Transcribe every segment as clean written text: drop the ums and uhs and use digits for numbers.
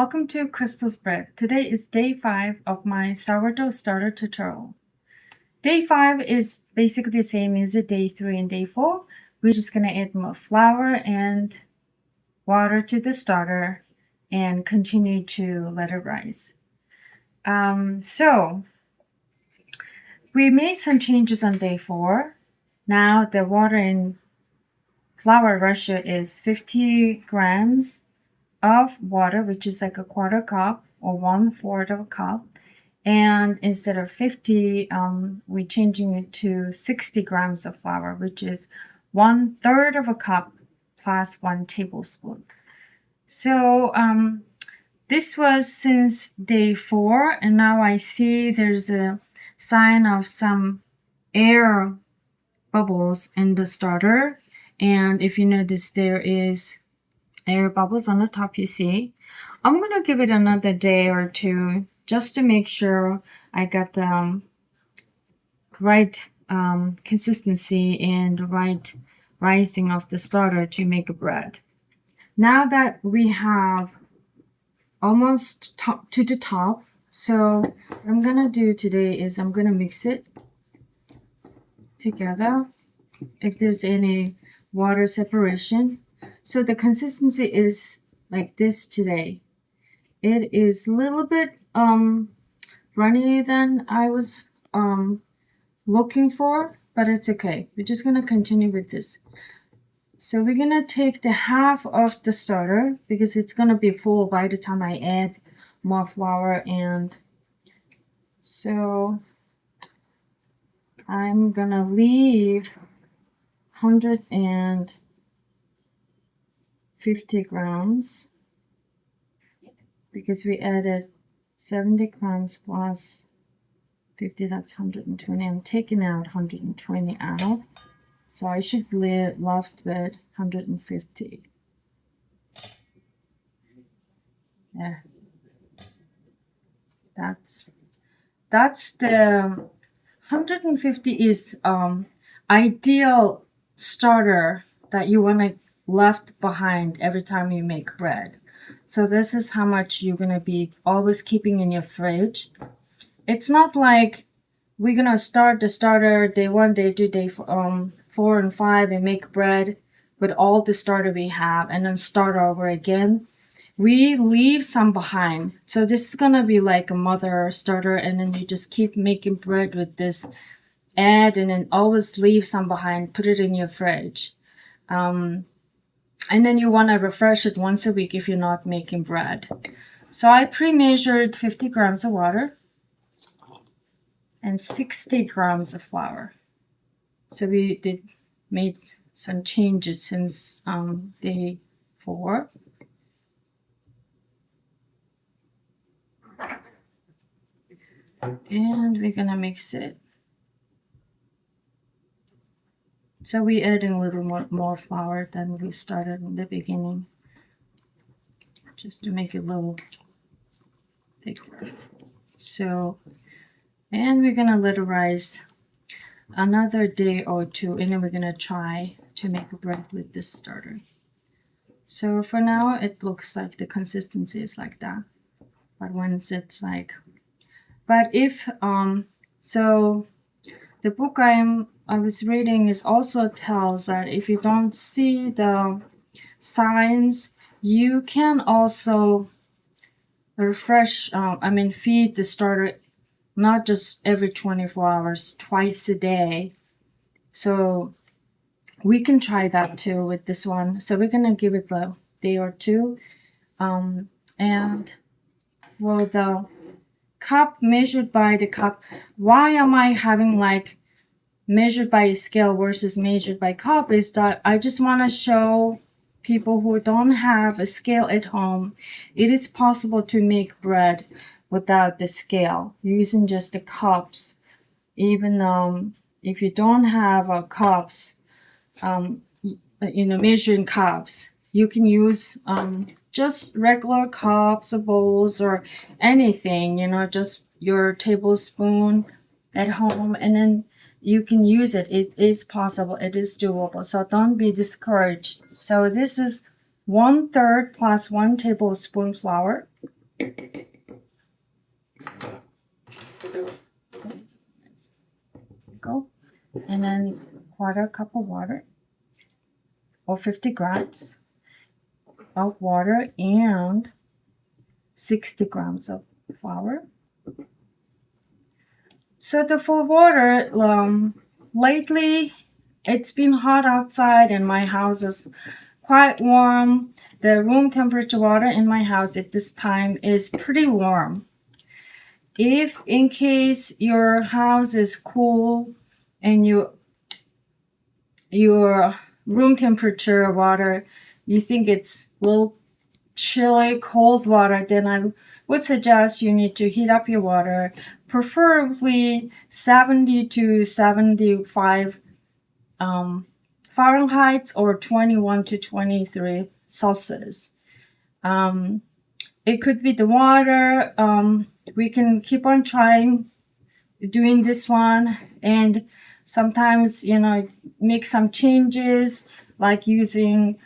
Welcome to Crystal's Bread. Today is day 5 of my sourdough starter tutorial. Day 5 is basically the same as day 3 and day 4. We're just going to add more flour and water to the starter and continue to let it rise. So we made some changes on day 4. Now the water and flour ratio is 50 grams of water, which is like a quarter cup or 1/4 of a cup, and instead of 50 we're changing it to 60 grams of flour, which is 1/3 of a cup plus 1 tablespoon. So this was since day 4, and now I see there's a sign of some air bubbles in the starter, and if you notice there is air bubbles on the top, you see. I'm going to give it another day or two just to make sure I got the right consistency and right rising of the starter to make a bread. Now that we have almost top to the top, so what I'm going to do today is I'm going to mix it together if there's any water separation. So the consistency is like this today. It is a little bit runnier than I was looking for, but it's okay. We're just going to continue with this. So we're going to take the half of the starter because it's going to be full by the time I add more flour, and so I'm going to leave 150 grams because we added 70 grams plus 50, that's 120. I'm taking out 120 out, so I should leave left with 150. Yeah, that's the 150 is ideal starter that you want to left behind every time you make bread. So this is how much you're going to be always keeping in your fridge. It's not like we're going to start the starter day 1, day 2, day 4 and 5 and make bread with all the starter we have and then start over again. We leave some behind. So this is going to be like a mother starter, and then you just keep making bread with this, add, and then always leave some behind, put it in your fridge. And then you want to refresh it once a week if you're not making bread. So I pre-measured 50 grams of water and 60 grams of flour. So we made some changes since day 4. And we're gonna mix it. So we adding a little more flour than we started in the beginning, just to make it a little thicker. So, and we're gonna let it rise another day or 2, and then we're gonna try to make a bread with this starter. So for now, it looks like the consistency is like that. But once it's like, but if so the book I was reading is also tells that if you don't see the signs, you can also refresh, feed the starter not just every 24 hours, twice a day. So we can try that too with this one. So we're gonna give it a day or 2. And for the cup, measured by the cup, why am I having like measured by a scale versus measured by cup is that I just want to show people who don't have a scale at home, it is possible to make bread without the scale, using just the cups. Even if you don't have cups, measuring cups, you can use just regular cups or bowls or anything, just your tablespoon at home, and then you can use it. It is possible. It is doable. So don't be discouraged. So this is 1/3 plus 1 tablespoon flour Go. And then 1/4 cup of water, or 50 grams of water, and 60 grams of flour. So for water, lately it's been hot outside and my house is quite warm. The room temperature water in my house at this time is pretty warm. If in case your house is cool and your room temperature water, you think it's a little chilly, cold water, then I would suggest you need to heat up your water, preferably 70 to 75 Fahrenheit or 21 to 23 Celsius. It could be the water. We can keep on trying doing this one, and sometimes, you know, make some changes like using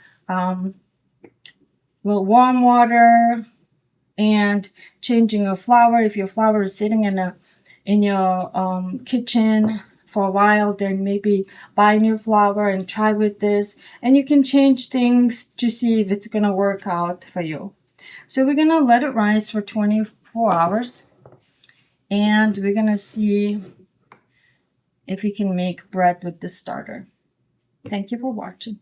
warm water and changing your flour. If your flour is sitting in your kitchen for a while, then maybe buy new flour and try with this, and you can change things to see if it's gonna work out for you. So we're gonna let it rise for 24 hours, and we're gonna see if we can make bread with the starter. Thank you for watching.